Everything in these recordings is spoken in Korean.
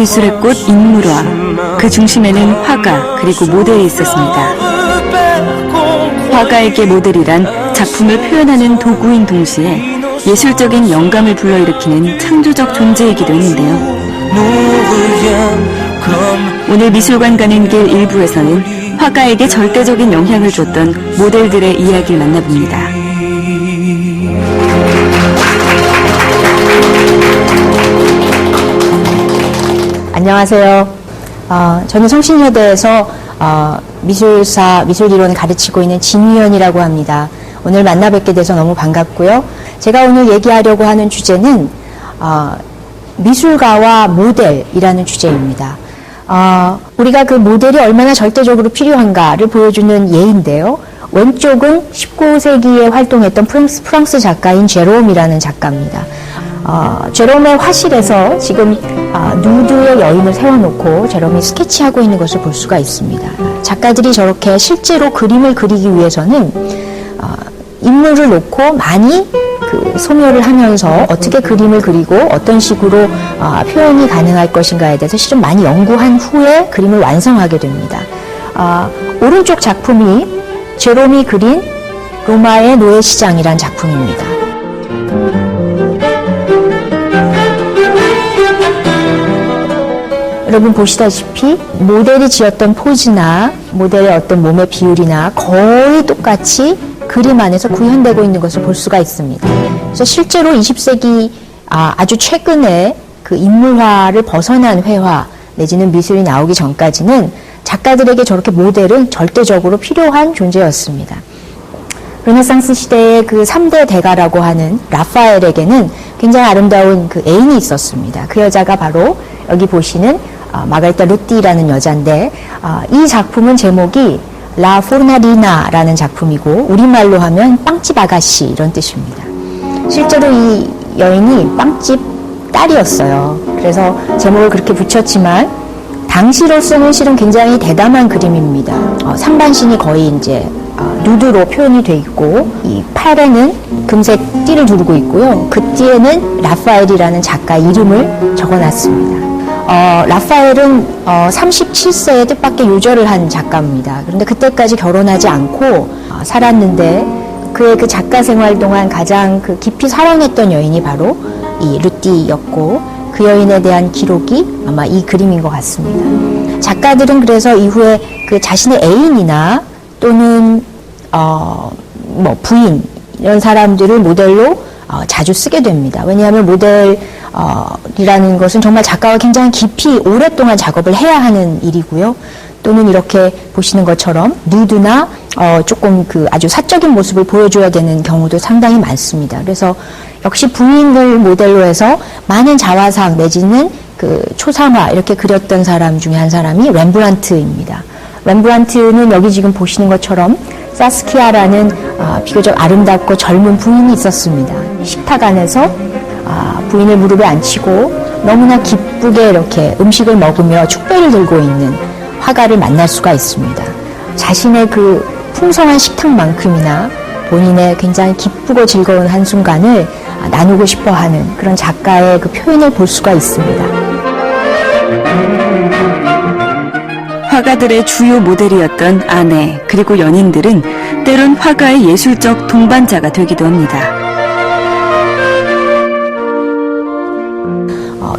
미술의 꽃 인물화, 그 중심에는 화가 그리고 모델이 있었습니다. 화가에게 모델이란 작품을 표현하는 도구인 동시에 예술적인 영감을 불러일으키는 창조적 존재이기도 했는데요. 오늘 미술관 가는 길 1부에서는 화가에게 절대적인 영향을 줬던 모델들의 이야기를 만나봅니다. 안녕하세요. 저는 성신여대에서 미술이론을 가르치고 있는 진유연이라고 합니다. 오늘 만나 뵙게 돼서 너무 반갑고요. 제가 오늘 얘기하려고 하는 주제는 미술가와 모델이라는 주제입니다. 우리가 그 모델이 얼마나 절대적으로 필요한가를 보여주는 예인데요. 왼쪽은 19세기에 활동했던 프랑스 작가인 제롬이라는 작가입니다. 제롬의 화실에서 지금 누드의 여인을 세워놓고 제롬이 스케치하고 있는 것을 볼 수가 있습니다. 작가들이 저렇게 실제로 그림을 그리기 위해서는 인물을 놓고 많이 소묘를 하면서 어떻게 그림을 그리고 어떤 식으로 표현이 가능할 것인가에 대해서 실은 많이 연구한 후에 그림을 완성하게 됩니다. 오른쪽 작품이 제롬이 그린 로마의 노예시장이란 작품입니다. 여러분 보시다시피 모델이 지었던 포즈나 모델의 어떤 몸의 비율이나 거의 똑같이 그림 안에서 구현되고 있는 것을 볼 수가 있습니다. 그래서 실제로 20세기 아주 최근에 그 인물화를 벗어난 회화 내지는 미술이 나오기 전까지는 작가들에게 저렇게 모델은 절대적으로 필요한 존재였습니다. 르네상스 시대의 그 3대 대가라고 하는 라파엘에게는 굉장히 아름다운 그 애인이 있었습니다. 그 여자가 바로 여기 보시는 마가리타 루띠라는 여자인데 이 작품은 제목이 라 포르나리나라는 작품이고 우리말로 하면 빵집 아가씨 이런 뜻입니다. 실제로 이 여인이 빵집 딸이었어요. 그래서 제목을 그렇게 붙였지만 당시로서는 실은 굉장히 대담한 그림입니다. 상반신이 거의 이제 누드로 표현이 돼 있고 이 팔에는 금색 띠를 두르고 있고요. 그 띠에는 라파엘이라는 작가 이름을 적어놨습니다. 라파엘은 37세에 뜻밖의 요절을 한 작가입니다. 그런데 그때까지 결혼하지 않고 살았는데 그의 그 작가 생활 동안 가장 그 깊이 사랑했던 여인이 바로 이 루띠였고 그 여인에 대한 기록이 아마 이 그림인 것 같습니다. 작가들은 그래서 이후에 그 자신의 애인이나 또는 뭐 부인 이런 사람들을 모델로 자주 쓰게 됩니다. 왜냐하면 모델이라는 것은 정말 작가가 굉장히 깊이 오랫동안 작업을 해야 하는 일이고요. 또는 이렇게 보시는 것처럼 누드나 조금 그 아주 사적인 모습을 보여줘야 되는 경우도 상당히 많습니다. 그래서 역시 부인을 모델로 해서 많은 자화상 내지는 그 초상화 이렇게 그렸던 사람 중에 한 사람이 렘브란트입니다. 렘브란트는 여기 지금 보시는 것처럼 사스키아라는 비교적 아름답고 젊은 부인이 있었습니다. 식탁 안에서 부인을 무릎에 앉히고 너무나 기쁘게 이렇게 음식을 먹으며 축배를 들고 있는 화가를 만날 수가 있습니다. 자신의 그 풍성한 식탁만큼이나 본인의 굉장히 기쁘고 즐거운 한순간을 나누고 싶어하는 그런 작가의 그 표현을 볼 수가 있습니다. 화가들의 주요 모델이었던 아내 그리고 연인들은 때론 화가의 예술적 동반자가 되기도 합니다.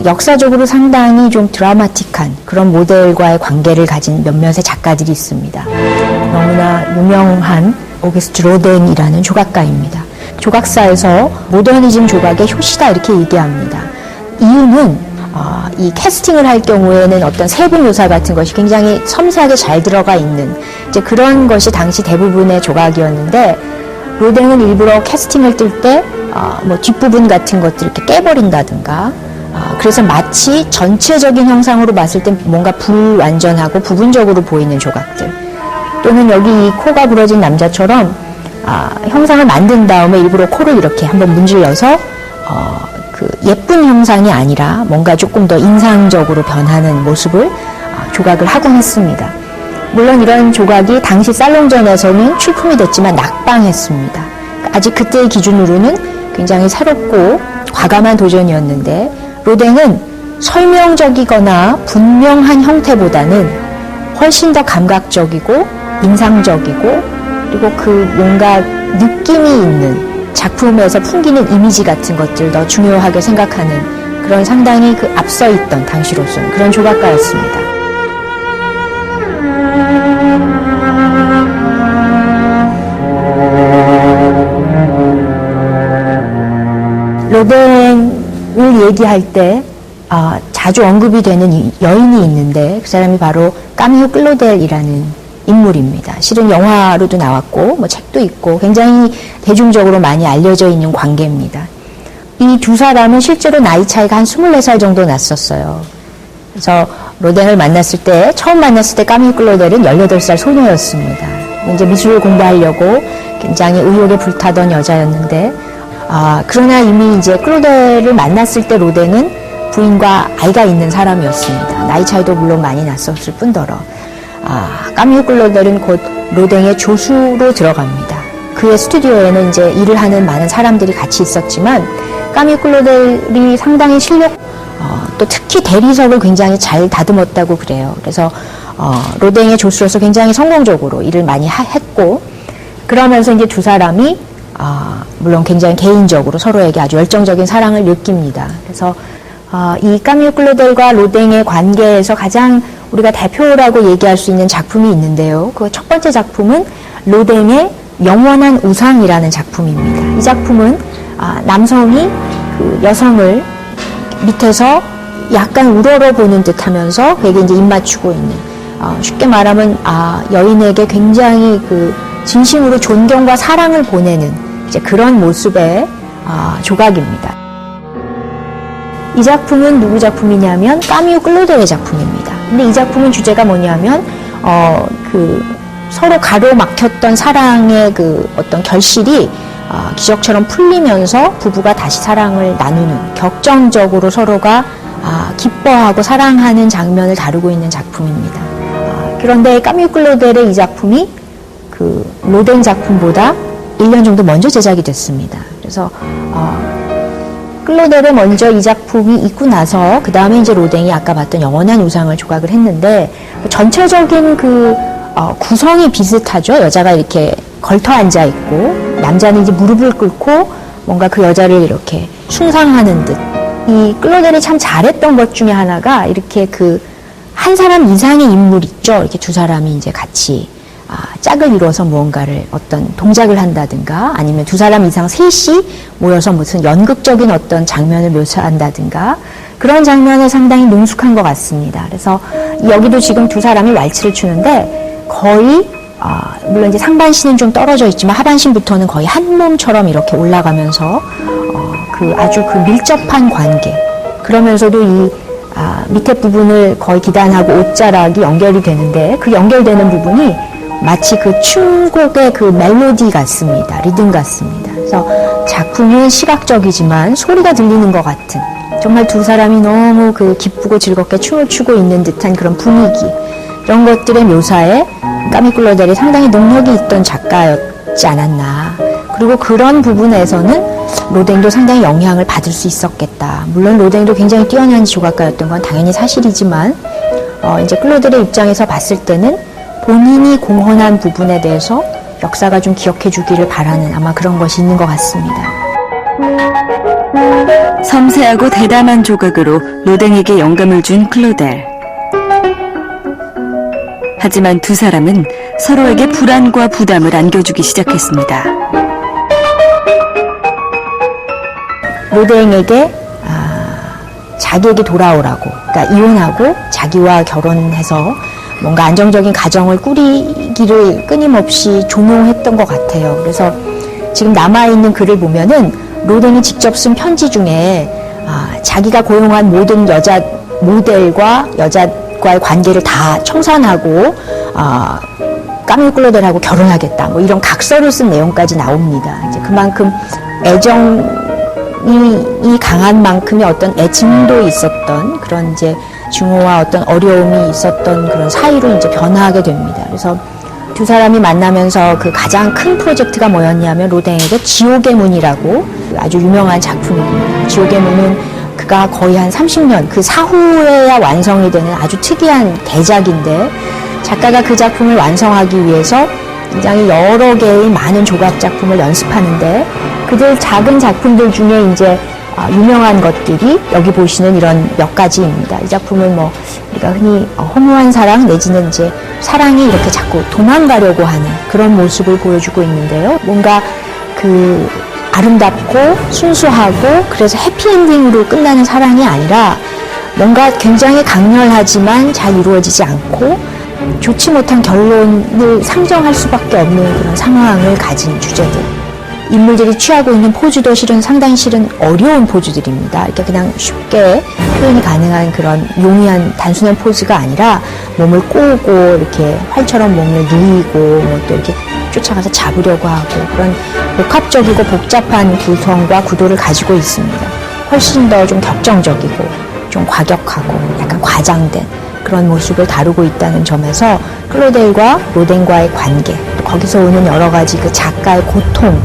역사적으로 상당히 좀 드라마틱한 그런 모델과의 관계를 가진 몇몇의 작가들이 있습니다. 너무나 유명한 오게스트 로덴이라는 조각가입니다. 조각사에서 모더니즘 조각의 효시다 이렇게 얘기합니다. 이유는 이 캐스팅을 할 경우에는 어떤 세부 묘사 같은 것이 굉장히 섬세하게 잘 들어가 있는 이제 그런 것이 당시 대부분의 조각이었는데 로댕은 일부러 캐스팅을 뜰 때 뭐 뒷부분 같은 것들 이렇게 깨버린다든가 그래서 마치 전체적인 형상으로 봤을 때 뭔가 불완전하고 부분적으로 보이는 조각들 또는 여기 이 코가 부러진 남자처럼 형상을 만든 다음에 일부러 코를 이렇게 한번 문질러서 그 예쁜 형상이 아니라 뭔가 조금 더 인상적으로 변하는 모습을 조각을 하곤 했습니다. 물론 이런 조각이 당시 살롱전에서는 출품이 됐지만 낙방했습니다. 아직 그때의 기준으로는 굉장히 새롭고 과감한 도전이었는데 로댕은 설명적이거나 분명한 형태보다는 훨씬 더 감각적이고 인상적이고 그리고 그 뭔가 느낌이 있는 작품에서 풍기는 이미지 같은 것들 더 중요하게 생각하는 그런 상당히 그 앞서 있던 당시로서는 그런 조각가였습니다. 로댕을 얘기할 때 자주 언급이 되는 여인이 있는데 그 사람이 바로 까미유 클로델이라는 인물입니다. 실은 영화로도 나왔고 뭐 책도 있고 굉장히 대중적으로 많이 알려져 있는 관계입니다. 이 두 사람은 실제로 나이 차이가 한 24살 정도 났었어요. 그래서 로댕을 처음 만났을 때 까미유 클로델은 18살 소녀였습니다. 이제 미술을 공부하려고 굉장히 의욕에 불타던 여자였는데 그러나 이미 이제 클로델을 만났을 때 로댕은 부인과 아이가 있는 사람이었습니다. 나이 차이도 물론 많이 났었을 뿐더러 까미유 클로델은 곧 로댕의 조수로 들어갑니다. 그의 스튜디오에는 이제 일을 하는 많은 사람들이 같이 있었지만 까미유 클로델이 상당히 또 특히 대리석을 굉장히 잘 다듬었다고 그래요. 그래서 로댕의 조수로서 굉장히 성공적으로 일을 많이 했고 그러면서 이제 두 사람이 물론 굉장히 개인적으로 서로에게 아주 열정적인 사랑을 느낍니다. 그래서 이 까미유 클로델과 로댕의 관계에서 가장 우리가 대표라고 얘기할 수 있는 작품이 있는데요. 그 첫 번째 작품은 로댕의 영원한 우상이라는 작품입니다. 이 작품은 남성이 그 여성을 밑에서 약간 우러러보는 듯하면서 그에게 이제 입맞추고 있는 쉽게 말하면 여인에게 굉장히 그 진심으로 존경과 사랑을 보내는 이제 그런 모습의 조각입니다. 이 작품은 누구 작품이냐면 까미유 클로델의 작품입니다. 근데 이 작품은 주제가 뭐냐면 서로 가로막혔던 사랑의 그 어떤 결실이 기적처럼 풀리면서 부부가 다시 사랑을 나누는 격정적으로 서로가 기뻐하고 사랑하는 장면을 다루고 있는 작품입니다. 그런데 까미유 클로델의 이 작품이 그 로댕 작품보다 1년 정도 먼저 제작이 됐습니다. 그래서 클로델은 먼저 이 작품이 있고 나서 그 다음에 이제 로댕이 아까 봤던 영원한 우상을 조각을 했는데 전체적인 그 구성이 비슷하죠. 여자가 이렇게 걸터 앉아 있고 남자는 이제 무릎을 꿇고 뭔가 그 여자를 이렇게 숭상하는 듯. 이 클로델이 참 잘했던 것 중에 하나가 이렇게 그 한 사람 이상의 인물 있죠. 이렇게 두 사람이 이제 같이 짝을 이루어서 무언가를 어떤 동작을 한다든가 아니면 두 사람 이상 셋이 모여서 무슨 연극적인 어떤 장면을 묘사한다든가 그런 장면에 상당히 능숙한 것 같습니다. 그래서 여기도 지금 두 사람이 왈츠를 추는데 거의 물론 이제 상반신은 좀 떨어져 있지만 하반신부터는 거의 한 몸처럼 이렇게 올라가면서 아주 그 밀접한 관계 그러면서도 이 밑에 부분을 거의 기단하고 옷자락이 연결이 되는데 그 연결되는 부분이 마치 그 춤곡의 그 멜로디 같습니다. 리듬 같습니다. 그래서 작품은 시각적이지만 소리가 들리는 것 같은 정말 두 사람이 너무 그 기쁘고 즐겁게 춤을 추고 있는 듯한 그런 분위기 이런 것들의 묘사에 까미유 클로델이 상당히 능력이 있던 작가였지 않았나. 그리고 그런 부분에서는 로댕도 상당히 영향을 받을 수 있었겠다. 물론 로댕도 굉장히 뛰어난 조각가였던 건 당연히 사실이지만 이제 클로델의 입장에서 봤을 때는 본인이 공헌한 부분에 대해서 역사가 좀 기억해 주기를 바라는 아마 그런 것이 있는 것 같습니다. 섬세하고 대담한 조각으로 로댕에게 영감을 준 클로델. 하지만 두 사람은 서로에게 불안과 부담을 안겨주기 시작했습니다. 로댕에게 자기에게 돌아오라고, 그러니까 이혼하고 자기와 결혼해서 뭔가 안정적인 가정을 꾸리기를 끊임없이 종용했던 것 같아요. 그래서 지금 남아있는 글을 보면은 로댕이 직접 쓴 편지 중에 자기가 고용한 모든 여자 모델과 여자과의 관계를 다 청산하고 까미유 클로델하고 결혼하겠다. 뭐 이런 각서를 쓴 내용까지 나옵니다. 이제 그만큼 애정이 강한 만큼의 어떤 애증도 있었던 그런 이제 증오와 어떤 어려움이 있었던 그런 사이로 이제 변화하게 됩니다. 그래서 두 사람이 만나면서 그 가장 큰 프로젝트가 뭐였냐면 로댕에게 지옥의 문이라고 아주 유명한 작품입니다. 지옥의 문은 그가 거의 한 30년 그 사후에야 완성이 되는 아주 특이한 대작인데 작가가 그 작품을 완성하기 위해서 굉장히 여러 개의 많은 조각 작품을 연습하는데 그들 작은 작품들 중에 이제 유명한 것들이 여기 보시는 이런 몇 가지입니다. 이 작품은 뭐 우리가 흔히 허무한 사랑 내지는 이제 사랑이 이렇게 자꾸 도망가려고 하는 그런 모습을 보여주고 있는데요. 뭔가 그 아름답고 순수하고 그래서 해피엔딩으로 끝나는 사랑이 아니라 뭔가 굉장히 강렬하지만 잘 이루어지지 않고 좋지 못한 결론을 상정할 수밖에 없는 그런 상황을 가진 주제들. 인물들이 취하고 있는 포즈도 상당히 어려운 포즈들입니다. 이렇게 그냥 쉽게 표현이 가능한 그런 용이한 단순한 포즈가 아니라 몸을 꼬고 이렇게 활처럼 몸을 누이고 뭐 또 이렇게 쫓아가서 잡으려고 하고 그런 복합적이고 복잡한 구성과 구도를 가지고 있습니다. 훨씬 더 좀 격정적이고 좀 과격하고 약간 과장된 그런 모습을 다루고 있다는 점에서 클로델과 로댕과의 관계, 또 거기서 오는 여러 가지 그 작가의 고통,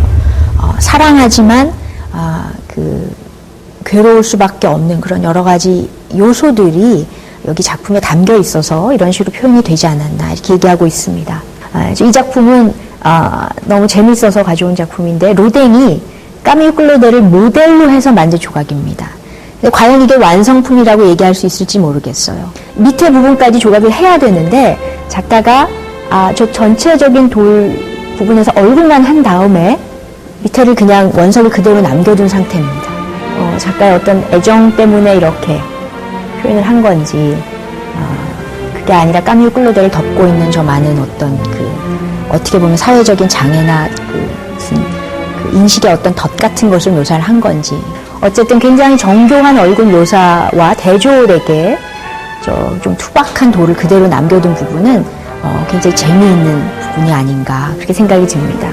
사랑하지만 그 괴로울 수밖에 없는 그런 여러 가지 요소들이 여기 작품에 담겨 있어서 이런 식으로 표현이 되지 않았나 이렇게 얘기하고 있습니다. 이 작품은 너무 재밌어서 가져온 작품인데 로댕이 까미유 클로델을 모델로 해서 만든 조각입니다. 근데 과연 이게 완성품이라고 얘기할 수 있을지 모르겠어요. 밑에 부분까지 조각을 해야 되는데 작가가 저 전체적인 돌 부분에서 얼굴만 한 다음에 밑에를 그냥 원석을 그대로 남겨둔 상태입니다. 작가의 어떤 애정 때문에 이렇게 표현을 한 건지 그게 아니라 까미유 클로델을 덮고 있는 저 많은 어떤 어떻게 보면 사회적인 장애나 무슨 인식의 어떤 덫 같은 것을 묘사를 한 건지 어쨌든 굉장히 정교한 얼굴 묘사와 대조에게 좀 투박한 돌을 그대로 남겨둔 부분은 굉장히 재미있는 부분이 아닌가 그렇게 생각이 듭니다.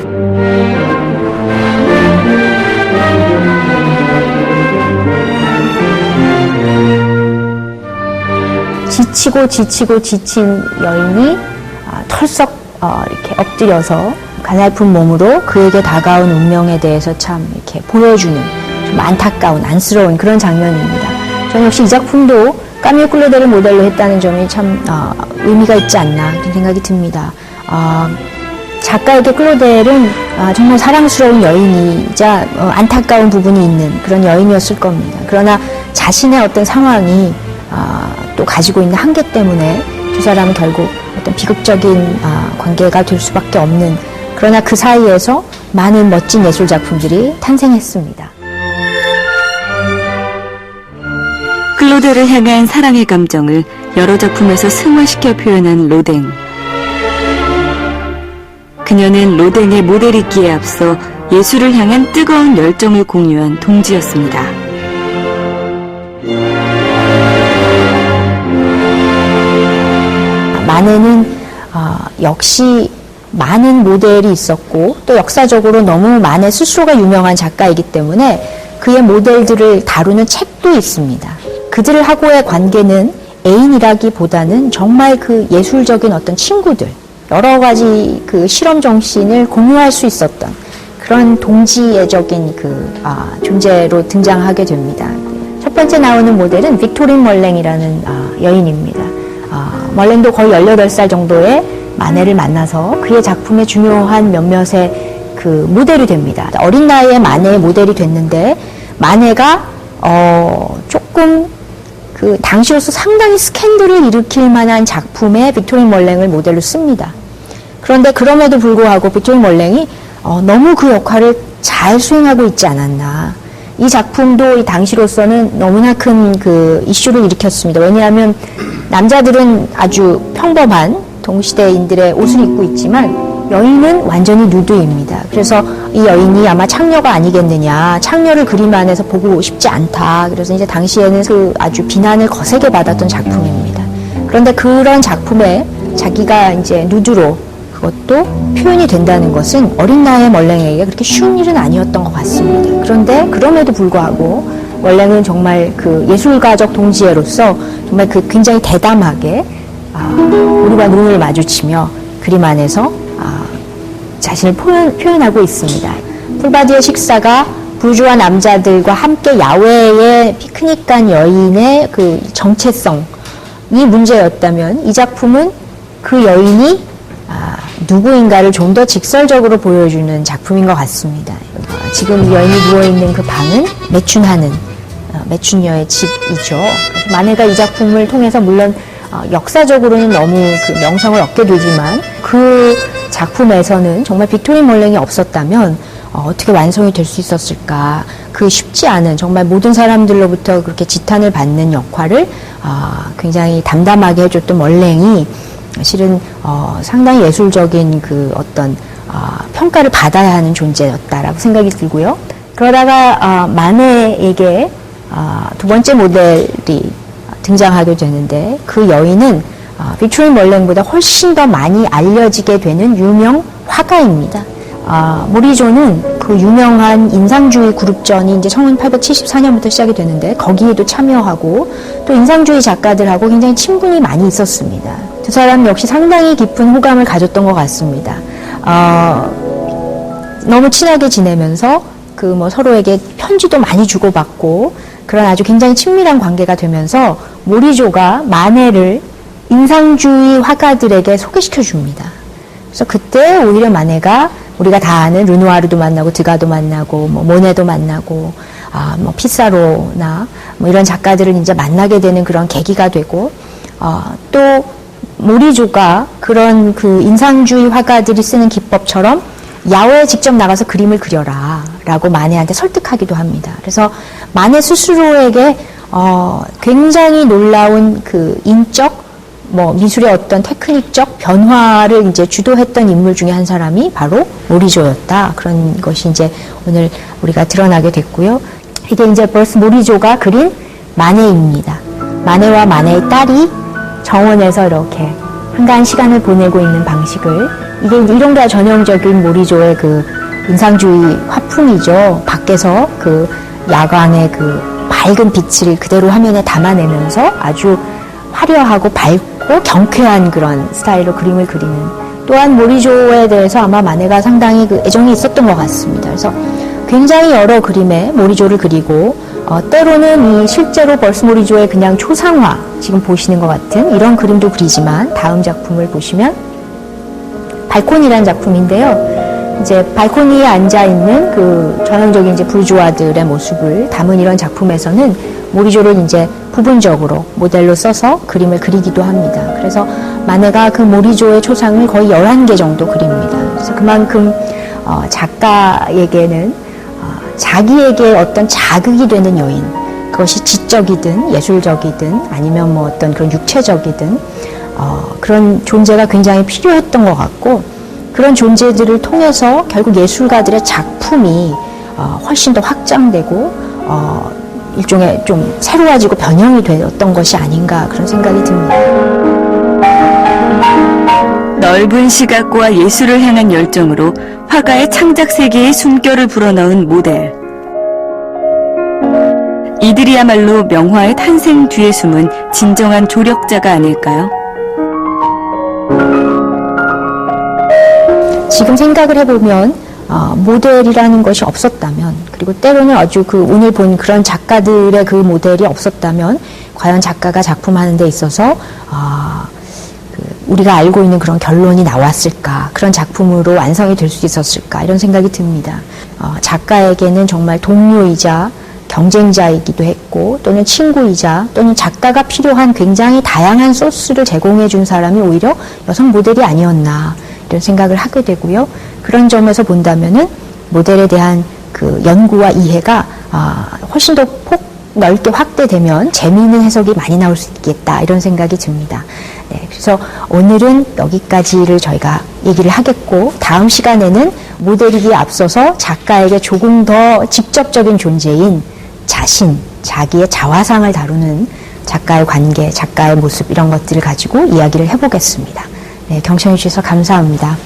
지치고 지친 여인이 털썩 이렇게 엎드려서 가냘픈 몸으로 그에게 다가온 운명에 대해서 참 이렇게 보여주는 좀 안타까운 안쓰러운 그런 장면입니다. 저는 역시 이 작품도 까미유 클로델을 모델로 했다는 점이 참 의미가 있지 않나 그런 생각이 듭니다. 작가에게 클로델은 정말 사랑스러운 여인이자 안타까운 부분이 있는 그런 여인이었을 겁니다. 그러나 자신의 어떤 상황이 또 가지고 있는 한계 때문에 두 사람은 결국 어떤 비극적인 관계가 될 수밖에 없는 그러나 그 사이에서 많은 멋진 예술 작품들이 탄생했습니다. 클로델을 향한 사랑의 감정을 여러 작품에서 승화시켜 표현한 로댕. 그녀는 로댕의 모델이기에 앞서 예술을 향한 뜨거운 열정을 공유한 동지였습니다. 마네는 역시 많은 모델이 있었고 또 역사적으로 너무 마네 스스로가 유명한 작가이기 때문에 그의 모델들을 다루는 책도 있습니다. 그들하고의 관계는 애인이라기보다는 정말 그 예술적인 어떤 친구들, 여러 가지 그 실험 정신을 공유할 수 있었던 그런 동지애적인 존재로 등장하게 됩니다. 첫 번째 나오는 모델은 빅토린 멀랭이라는 여인입니다. 멀랭도 거의 18살 정도의 마네를 만나서 그의 작품의 중요한 몇몇의 그 모델이 됩니다. 어린 나이에 마네의 모델이 됐는데 마네가 조금 그 당시로서 상당히 스캔들을 일으킬 만한 작품에 빅토린 멀랭을 모델로 씁니다. 그런데 그럼에도 불구하고 빅토린 멀랭이 너무 그 역할을 잘 수행하고 있지 않았나. 이 작품도 이 당시로서는 너무나 큰 그 이슈를 일으켰습니다. 왜냐하면 남자들은 아주 평범한 동시대인들의 옷을 입고 있지만 여인은 완전히 누드입니다. 그래서 이 여인이 아마 창녀가 아니겠느냐, 창녀를 그림 안에서 보고 싶지 않다. 그래서 이제 당시에는 그 아주 비난을 거세게 받았던 작품입니다. 그런데 그런 작품에 자기가 이제 누드로 그것도 표현이 된다는 것은 어린 나이의 멀랭에게 그렇게 쉬운 일은 아니었던 것 같습니다. 그런데 그럼에도 불구하고 멀랭은 정말 그 예술가적 동지애로서 정말 그 굉장히 대담하게 우리가 눈을 마주치며 그림 안에서 자신을 표현하고 있습니다. 풀바디의 식사가 부르주아 남자들과 함께 야외에 피크닉 간 여인의 그 정체성이 문제였다면 이 작품은 그 여인이 누구인가를 좀 더 직설적으로 보여주는 작품인 것 같습니다. 지금 여인이 누워있는 그 방은 매춘녀의 집이죠. 그래서 마네가 이 작품을 통해서 물론 역사적으로는 너무 그 명성을 얻게 되지만 그 작품에서는 정말 빅토리 몰랭이 없었다면 어떻게 완성이 될 수 있었을까. 그 쉽지 않은 정말 모든 사람들로부터 그렇게 지탄을 받는 역할을 굉장히 담담하게 해줬던 몰랭이 실은 상당히 예술적인 그 어떤 평가를 받아야 하는 존재였다라고 생각이 들고요. 그러다가 마네에게 두 번째 모델이 등장하게 되는데 그 여인은 빅토리 몰랭보다 훨씬 더 많이 알려지게 되는 유명 화가입니다. 모리조는 그 유명한 인상주의 그룹전이 이제 1874년부터 시작이 되는데 거기에도 참여하고 또 인상주의 작가들하고 굉장히 친분이 많이 있었습니다. 두 사람 역시 상당히 깊은 호감을 가졌던 것 같습니다. 너무 친하게 지내면서 그 뭐 서로에게 편지도 많이 주고받고 그런 아주 굉장히 친밀한 관계가 되면서 모리조가 마네를 인상주의 화가들에게 소개시켜 줍니다. 그래서 그때 오히려 마네가 우리가 다 아는 르누아르도 만나고 드가도 만나고 뭐 모네도 만나고 뭐 피사로나 뭐 이런 작가들을 이제 만나게 되는 그런 계기가 되고 또 모리조가 그런 그 인상주의 화가들이 쓰는 기법처럼 야외에 직접 나가서 그림을 그려라 라고 마네한테 설득하기도 합니다. 그래서 마네 스스로에게 굉장히 놀라운 그 인적 뭐 미술의 어떤 테크닉적 변화를 이제 주도했던 인물 중에 한 사람이 바로 모리조였다. 그런 것이 이제 오늘 우리가 드러나게 됐고요. 이게 이제 벌스 모리조가 그린 마네입니다. 마네와 마네의 딸이 정원에서 이렇게 한가한 시간을 보내고 있는 방식을 이게 이런 게 전형적인 모리조의 그 인상주의 화풍이죠. 밖에서 그 야광의 그 밝은 빛을 그대로 화면에 담아내면서 아주 화려하고 밝고 경쾌한 그런 스타일로 그림을 그리는 또한 모리조에 대해서 아마 마네가 상당히 그 애정이 있었던 것 같습니다. 그래서 굉장히 여러 그림에 모리조를 그리고 때로는 이 실제로 벌스 모리조의 그냥 초상화 지금 보시는 것 같은 이런 그림도 그리지만 다음 작품을 보시면 발코니라는 작품인데요. 이제 발코니에 앉아 있는 그 전형적인 이제 부르주아들의 모습을 담은 이런 작품에서는 모리조를 이제 부분적으로 모델로 써서 그림을 그리기도 합니다. 그래서 마네가 그 모리조의 초상을 거의 11개 정도 그립니다. 그래서 그만큼 작가에게는 자기에게 어떤 자극이 되는 요인, 그것이 지적이든 예술적이든 아니면 뭐 어떤 그런 육체적이든 그런 존재가 굉장히 필요했던 것 같고 그런 존재들을 통해서 결국 예술가들의 작품이 훨씬 더 확장되고 일종의 좀 새로워지고 변형이 되었던 것이 아닌가 그런 생각이 듭니다. 넓은 시각과 예술을 향한 열정으로 화가의 창작 세계에 숨결을 불어넣은 모델. 이들이야말로 명화의 탄생 뒤에 숨은 진정한 조력자가 아닐까요? 지금 생각을 해보면 모델이라는 것이 없었다면 그리고 때로는 아주 그 오늘 본 그런 작가들의 그 모델이 없었다면 과연 작가가 작품하는 데 있어서 우리가 알고 있는 그런 결론이 나왔을까, 그런 작품으로 완성이 될 수 있었을까 이런 생각이 듭니다. 작가에게는 정말 동료이자 경쟁자이기도 했고 또는 친구이자 또는 작가가 필요한 굉장히 다양한 소스를 제공해 준 사람이 오히려 여성 모델이 아니었나 이런 생각을 하게 되고요. 그런 점에서 본다면은 모델에 대한 그 연구와 이해가 훨씬 더 넓게 확대되면 재미있는 해석이 많이 나올 수 있겠다 이런 생각이 듭니다. 네, 그래서 오늘은 여기까지를 저희가 얘기를 하겠고 다음 시간에는 모델이기에 앞서서 작가에게 조금 더 직접적인 존재인 자신, 자기의 자화상을 다루는 작가의 관계, 작가의 모습 이런 것들을 가지고 이야기를 해보겠습니다. 네, 경청해 주셔서 감사합니다.